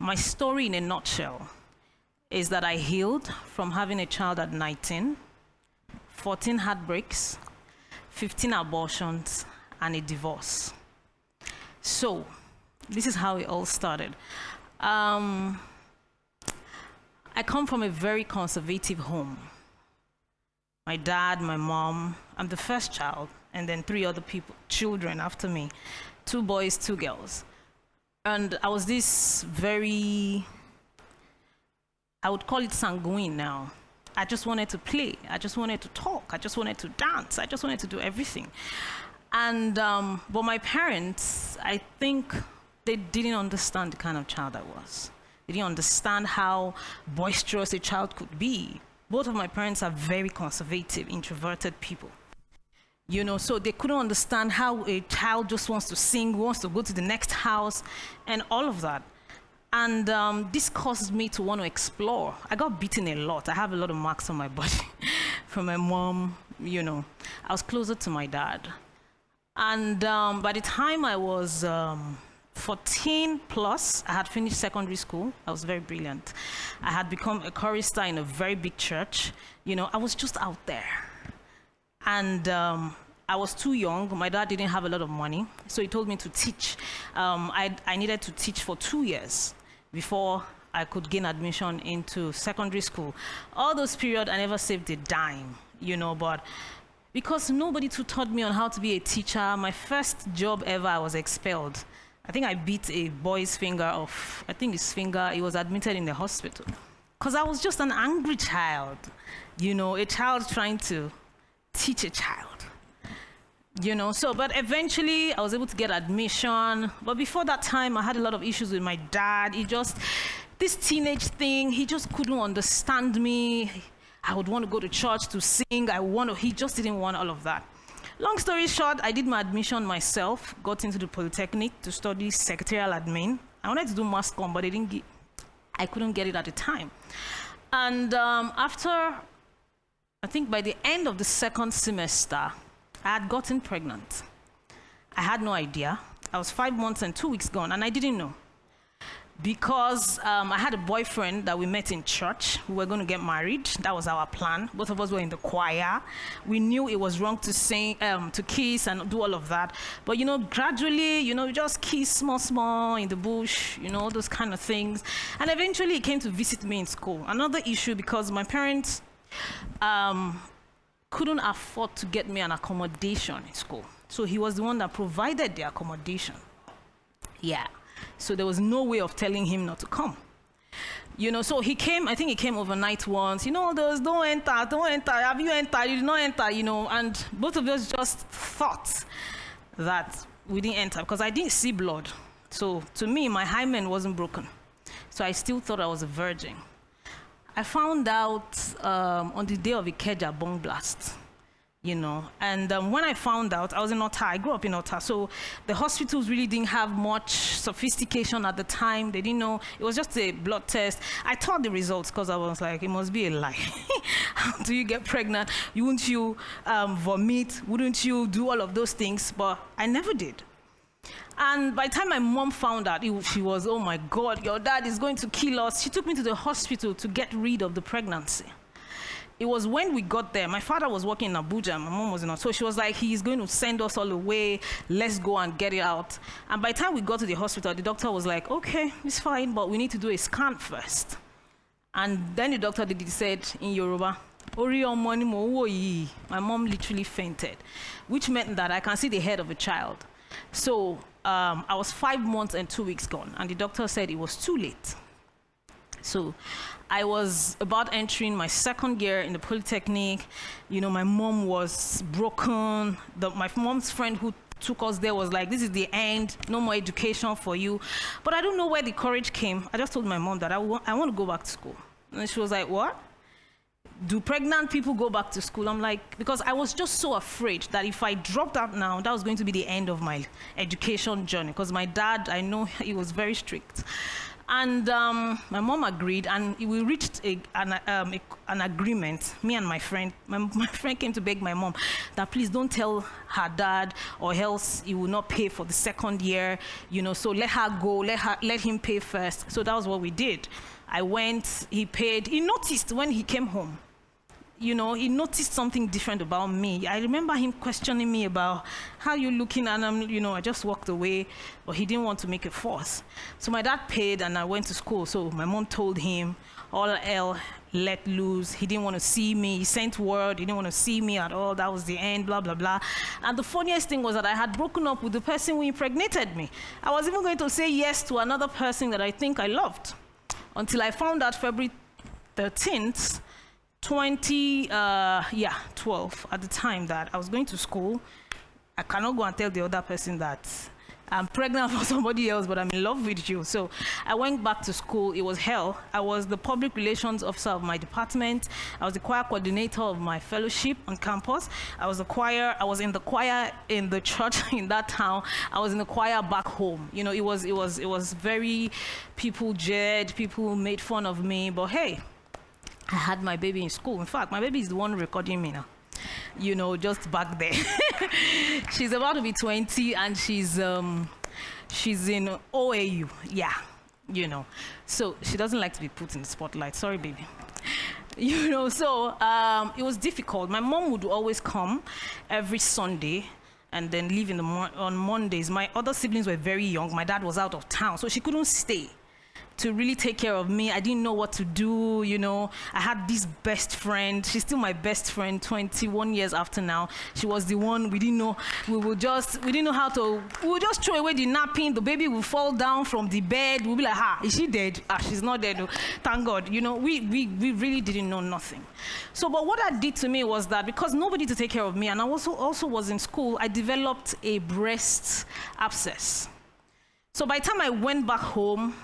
My story in a nutshell is that I healed from having a child at 19, 14 heartbreaks, 15 abortions, and a divorce. So, this is how it all started. I come from a very conservative home. My dad, my mom, I'm the first child, and then 3 other children after me, 2 boys, 2 girls. And I was this very, I would call it sanguine now. I just wanted to play, I just wanted to talk, I just wanted to dance, I just wanted to do everything. And, but my parents, I think they didn't understand the kind of child I was. They didn't understand how boisterous a child could be. Both of my parents are very conservative, introverted people. So they couldn't understand how a child just wants to sing, wants to go to the next house, and all of that. And this caused me to want to explore. I got beaten a lot. I have a lot of marks on my body from my mom, I was closer to my dad. And by the time I was 14 plus, I had finished secondary school. I was very brilliant. I had become a chorister in a very big church. I was just out there. And I was too young. My dad didn't have a lot of money, so he told me to teach. I needed to teach for 2 years before I could gain admission into secondary school. All those periods, I never saved a dime, but because nobody taught me on how to be a teacher, my first job ever, I was expelled. I think I beat a boy's finger off. I think his finger, he was admitted in the hospital. Because I was just an angry child, a child trying to teach a child. But eventually I was able to get admission. But before that time, I had a lot of issues with my dad. This teenage thing, he just couldn't understand me. I would want to go to church to sing. He just didn't want all of that. Long story short, I did my admission myself, got into the Polytechnic to study secretarial admin. I wanted to do mass comm, but I couldn't get it at the time. And after, I think by the end of the second semester, I had gotten pregnant. I had no idea. I was 5 months and 2 weeks gone, and I didn't know. Because I had a boyfriend that we met in church. We were going to get married. That was our plan. Both of us were in the choir. We knew it was wrong to sing, to kiss and do all of that. But gradually, you just kiss small in the bush, all those kind of things. And eventually he came to visit me in school. Another issue, because my parents couldn't afford to get me an accommodation in school. So he was the one that provided the accommodation. Yeah. So there was no way of telling him not to come. So he came, I think he came overnight once. Those, don't enter. Have you entered? You did not enter, And both of us just thought that we didn't enter because I didn't see blood. So to me, my hymen wasn't broken. So I still thought I was a virgin. I found out on the day of Ikeja bomb blast. And when I found out, I was in Ota. I grew up in Ota, so the hospitals really didn't have much sophistication at the time. They didn't know. It was just a blood test. I thought the results because I was like, it must be a lie. How do you get pregnant? Wouldn't you vomit? Wouldn't you do all of those things? But I never did. And by the time my mom found out, she was, oh my God, your dad is going to kill us. She took me to the hospital to get rid of the pregnancy. It was when we got there, my father was working in Abuja, my mom was in Abuja, so she was like, he's going to send us all the way, let's go and get it out. And by the time we got to the hospital, the doctor was like, okay, it's fine, but we need to do a scan first. And then the doctor said in Yoruba, Ori omoni mo wo yi. My mom literally fainted, which meant that I can see the head of a child. So I was 5 months and 2 weeks gone, and the doctor said it was too late. So I was about entering my second year in the Polytechnic. My mom was broken. My mom's friend who took us there was like, this is the end, no more education for you. But I don't know where the courage came. I just told my mom that I want to go back to school. And she was like, what? Do pregnant people go back to school? I'm like, because I was just so afraid that if I dropped out now, that was going to be the end of my education journey. Because my dad, I know he was very strict. And my mom agreed, and we reached an agreement, me and my friend. My friend came to beg my mom that please don't tell her dad, or else he will not pay for the second year, so let her go, let him pay first. So that was what we did. I went, he paid. He noticed when he came home, he noticed something different about me. I remember him questioning me about how you looking, and I just walked away, but he didn't want to make a fuss. So my dad paid, and I went to school. So my mom told him, all hell let loose. He didn't want to see me. He sent word, he didn't want to see me at all. That was the end, blah, blah, blah. And the funniest thing was that I had broken up with the person who impregnated me. I was even going to say yes to another person that I think I loved, until I found out February 13th, 2012, at the time, that I was going to school. I cannot go and tell the other person that I'm pregnant for somebody else, but I'm in love with you. So I went back to school. It was hell. I was the public relations officer of my department. I was the choir coordinator of my fellowship on campus. I was in the choir in the church in that town. I was in the choir back home. It was very, people jeered, people made fun of me, but hey, I had my baby in school. In fact, my baby is the one recording me now. Just back there. She's about to be 20, and she's in OAU. Yeah, So she doesn't like to be put in the spotlight. Sorry, baby. So it was difficult. My mom would always come every Sunday and then leave on Mondays. My other siblings were very young. My dad was out of town, so she couldn't stay to really take care of me. I didn't know what to do, I had this best friend. She's still my best friend 21 years after now. She was the one. We didn't know just throw away the napping. The baby will fall down from the bed. We'll be like, is she dead? She's not dead. Thank God. We really didn't know nothing. So, but what that did to me was that because nobody to take care of me, and I also was in school, I developed a breast abscess. So by the time I went back home,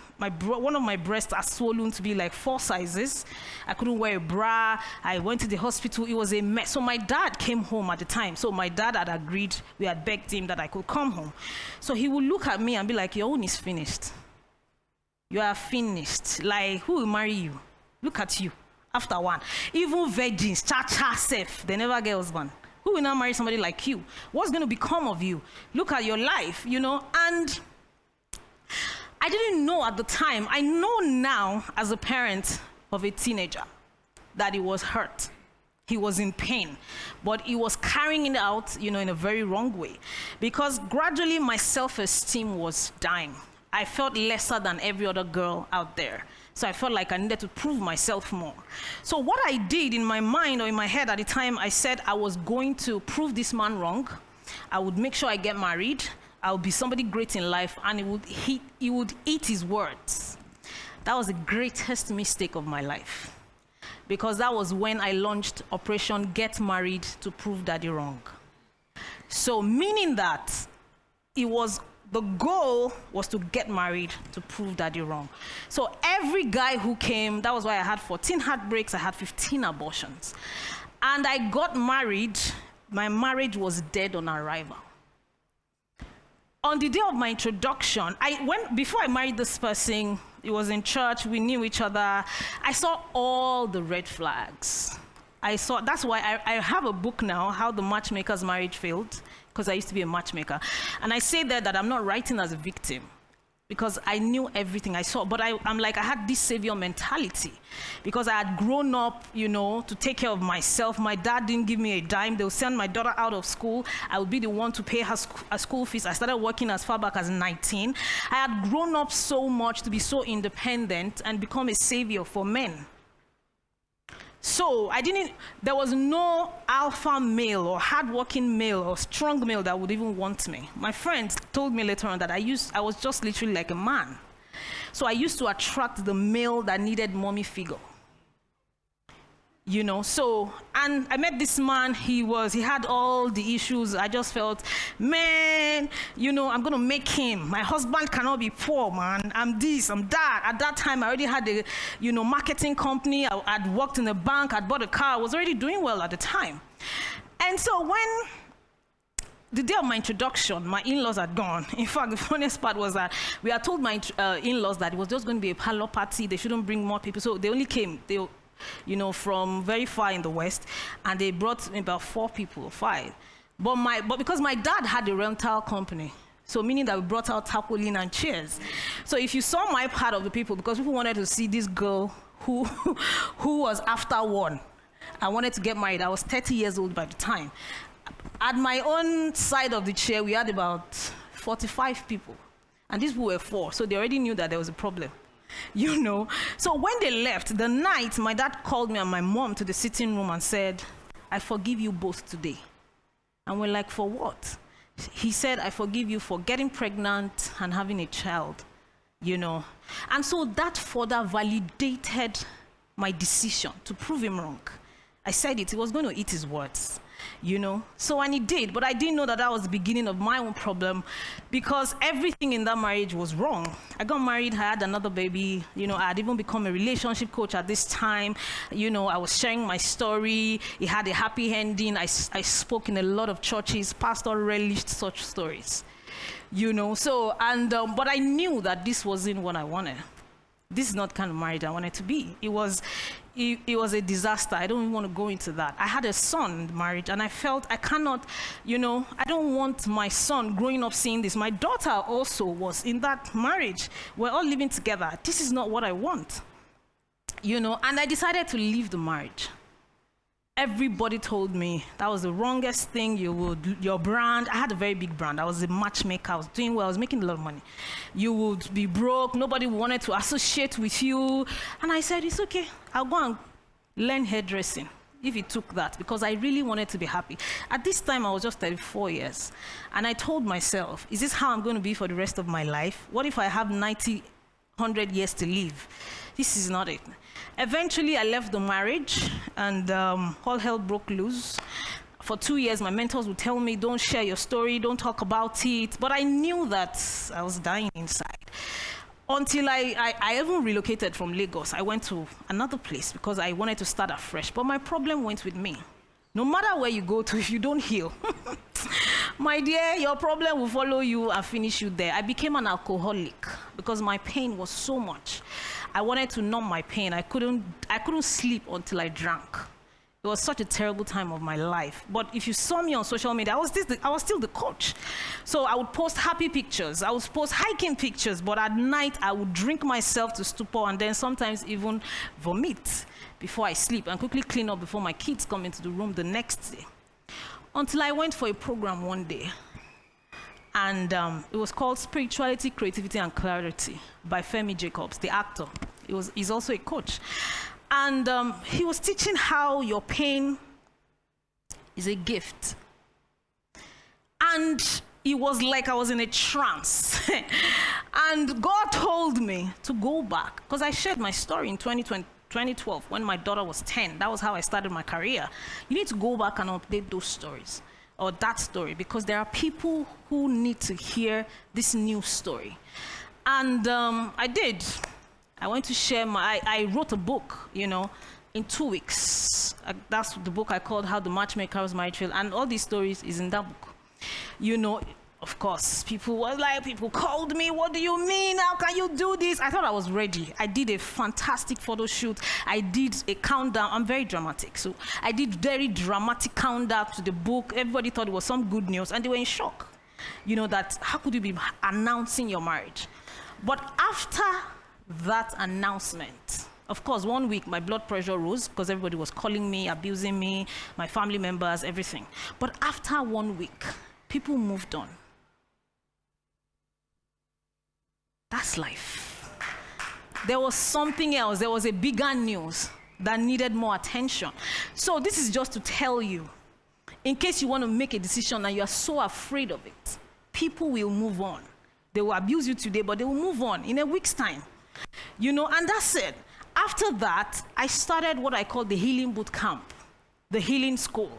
one of my breasts are swollen to be like 4 sizes. I couldn't wear a bra. I went to the hospital. It was a mess. So my dad came home at the time. So my dad had agreed. We had begged him that I could come home. So he would look at me and be like, your own is finished. You are finished. Like, who will marry you? Look at you. After one. Even virgins, cha-cha safe, they never get husband. Who will now marry somebody like you? What's going to become of you? Look at your life, and I didn't know at the time. I know now as a parent of a teenager that he was hurt. He was in pain, but he was carrying it out, in a very wrong way, because gradually my self-esteem was dying. I felt lesser than every other girl out there. So I felt like I needed to prove myself more. So what I did in my mind or in my head at the time, I said I was going to prove this man wrong. I would make sure I get married. I'll be somebody great in life, and he would eat his words. That was the greatest mistake of my life, because that was when I launched Operation Get Married to prove Daddy wrong. So meaning that the goal was to get married to prove Daddy wrong. So every guy who came, that was why I had 14 heartbreaks, I had 15 abortions. And I got married. My marriage was dead on arrival. On the day of my introduction, before I married this person, it was in church, we knew each other. I saw all the red flags. That's why I have a book now, How the Matchmaker's Marriage Failed, because I used to be a matchmaker. And I say there that I'm not writing as a victim, because I knew everything I saw. But I'm like, I had this savior mentality, because I had grown up, to take care of myself. My dad didn't give me a dime. They'll send my daughter out of school. I would be the one to pay her school fees. I started working as far back as 19. I had grown up so much to be so independent and become a savior for men. So there was no alpha male or hardworking male or strong male that would even want me. My friends told me later on that I was just literally like a man. So I used to attract the male that needed mommy figure. And I met this man. He had all the issues. I just felt, man, I'm going to make him. My husband cannot be poor, man. I'm this, I'm that. At that time, I already had a, marketing company. I'd worked in a bank. I'd bought a car. I was already doing well at the time. And so when the day of my introduction, my in-laws had gone. In fact, the funniest part was that we had told my in-laws that it was just going to be a parlor party. They shouldn't bring more people. So they only came, from very far in the West, and they brought about 4 people, 5. But because my dad had a rental company, so meaning that we brought out tarpaulin and chairs. So if you saw my part of the people, because people wanted to see this girl who was after one, I wanted to get married. I was 30 years old by the time. At my own side of the chair, we had about 45 people. And these people were 4, so they already knew that there was a problem. So when they left, the night, my dad called me and my mom to the sitting room and said, I forgive you both today. And we're like, for what? He said, I forgive you for getting pregnant and having a child, And so that further validated my decision to prove him wrong. I said it, he was going to eat his words, So, and he did, but I didn't know that that was the beginning of my own problem, because everything in that marriage was wrong. I got married, I had another baby, I had even become a relationship coach at this time. I was sharing my story. It had a happy ending. I spoke in a lot of churches. Pastor relished such stories, So, but I knew that this wasn't what I wanted. This is not the kind of marriage I wanted to be. It was a disaster. I don't even want to go into that. I had a son in the marriage, and I felt I cannot, I don't want my son growing up seeing this. My daughter also was in that marriage. We're all living together. This is not what I want, and I decided to leave the marriage. Everybody told me that was the wrongest thing. Your brand, I had a very big brand. I was a matchmaker. I was doing well. I was making a lot of money. You would be broke. Nobody wanted to associate with you. And I said, it's okay. I'll go and learn hairdressing if it took that, because I really wanted to be happy. At this time, I was just 34 years. And I told myself, is this how I'm going to be for the rest of my life? What if I have 90, 100 years to live? This is not it. Eventually, I left the marriage, and all hell broke loose. For 2 years, my mentors would tell me, don't share your story, don't talk about it. But I knew that I was dying inside. Until I even relocated from Lagos. I went to another place because I wanted to start afresh. But my problem went with me. No matter where you go to, if you don't heal, my dear, your problem will follow you and finish you there. I became an alcoholic because my pain was so much. I wanted to numb my pain. I couldn't sleep until I drank. It was such a terrible time of my life. But if you saw me on social media, I was still the coach. So I would post happy pictures. I would post hiking pictures. But at night, I would drink myself to stupor and then sometimes even vomit before I sleep and quickly clean up before my kids come into the room the next day. Until I went for a program one day. And it was called Spirituality, Creativity, and Clarity by Femi Jacobs, the actor. He's also a coach. And he was teaching how your pain is a gift. And it was like I was in a trance. And God told me to go back, because I shared my story in 2012 when my daughter was 10. That was how I started my career. You need to go back and update those stories, or that story, because there are people who need to hear this new story. And I did. I went to share I wrote a book, in 2 weeks. That's the book I called How the Matchmaker's Marriage Failed, and all these stories is in that book. Of course, people called me, what do you mean? How can you do this? I thought I was ready. I did a fantastic photo shoot. I did a countdown. I'm very dramatic. So I did very dramatic countdown to the book. Everybody thought it was some good news, and they were in shock. That how could you be announcing your marriage? But after that announcement, of course, 1 week, my blood pressure rose because everybody was calling me, abusing me, my family members, everything. But after 1 week, people moved on. That's life. There was something else. There was a bigger news that needed more attention. So this is just to tell you, in case you want to make a decision and you are so afraid of it, people will move on. They will abuse you today, but they will move on in a week's time. And that's it. After that, I started what I call the healing boot camp, the healing school,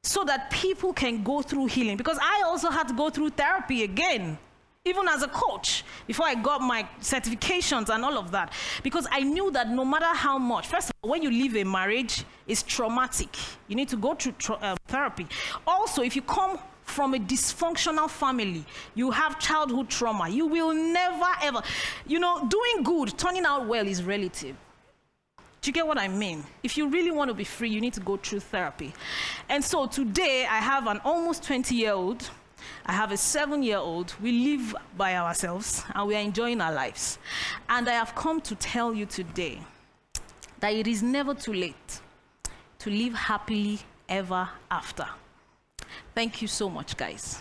so that people can go through healing. Because I also had to go through therapy again, even as a coach, before I got my certifications and all of that. Because I knew that no matter how much, first of all, when you leave a marriage, it's traumatic. You need to go through therapy. Also, if you come from a dysfunctional family, you have childhood trauma, you will never ever, doing good, turning out well is relative. Do you get what I mean? If you really want to be free, you need to go through therapy. And so today, I have an almost 20-year-old, I have a 7-year-old, we live by ourselves, and we are enjoying our lives. And I have come to tell you today that it is never too late to live happily ever after. Thank you so much, guys.